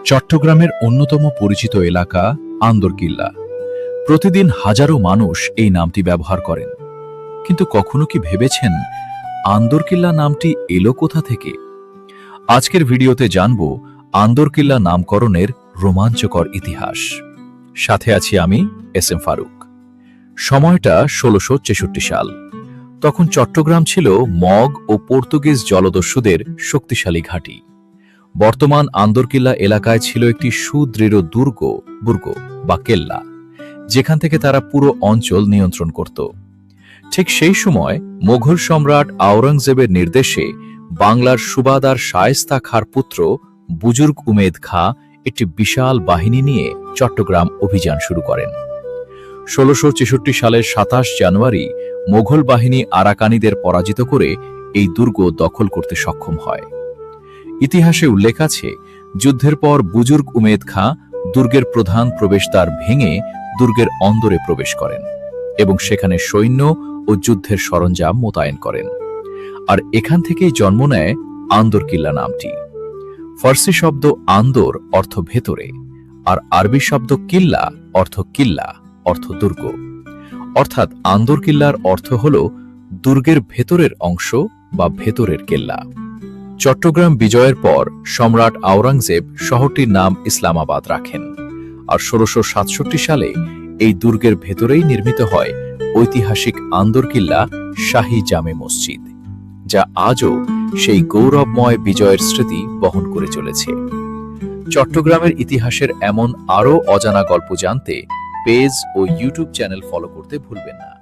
চট্টগ্রামের অন্যতম পরিচিত এলাকা আন্দরকিল্লা। প্রতিদিন হাজারো মানুষ এই নামটি ব্যবহার করেন, কিন্তু কখনো কি ভেবেছেন আন্দরকিল্লা নামটি এলো কোথা থেকে? আজকের ভিডিওতে জানব আন্দরকিল্লা নামকরণের রোমাঞ্চকর ইতিহাস। সাথে আছি আমি এস এম ফারুক। সময়টা ১৬৬৬ সাল। তখন চট্টগ্রাম ছিল মগ ও পর্তুগিজ জলদস্যুদের শক্তিশালী ঘাঁটি। বর্তমান আন্দরকিল্লা এলাকায় ছিল একটি সুদৃঢ় দুর্গ বা কেল্লা, যেখান থেকে তারা পুরো অঞ্চল নিয়ন্ত্রণ করত। ঠিক সেই সময় মোগল সম্রাট আওরঙ্গজেবের নির্দেশে বাংলার সুবাদার শায়েস্তা খাঁর পুত্র বুজুর্গ উমেদ খাঁ একটি বিশাল বাহিনী নিয়ে চট্টগ্রাম অভিযান শুরু করেন। ১৬৬৬ সালের ২৭ জানুয়ারি মোগল বাহিনী আরাকানিদের পরাজিত করে এই দুর্গ দখল করতে সক্ষম হয়। ইতিহাসে উল্লেখ আছে, যুদ্ধের পর বুজুর্গ উমেদ খাঁ দুর্গের প্রধান প্রবেশদ্বার ভেঙে দুর্গের অন্দরে প্রবেশ করেন এবং সেখানে সৈন্য ও যুদ্ধের সরঞ্জাম মোতায়েন করেন। আর এখান থেকেই জন্ম নেয় আন্দরকিল্লা নামটি। ফার্সি শব্দ আন্দর অর্থ ভেতরে, আর আরবি শব্দ কিল্লা অর্থ দুর্গ। অর্থাৎ আন্দরকিল্লার অর্থ হল দুর্গের ভেতরের অংশ বা ভেতরের কেল্লা। চট্টগ্রাম বিজয়ের পর সম্রাট আওরঙ্গজেব শহরটির নাম ইসলামাবাদ রাখেন, আর ১৬৬৭ সালে এই দুর্গের ভেতরেই নির্মিত হয় ঐতিহাসিক আন্দরকিল্লা শাহী জামে মসজিদ, যা আজও সেই গৌরবময় বিজয়ের স্মৃতি বহন করে চলেছে। চট্টগ্রামের ইতিহাসের এমন আরও অজানা গল্প জানতে পেজ ও ইউটিউব চ্যানেল ফলো করতে ভুলবেন না।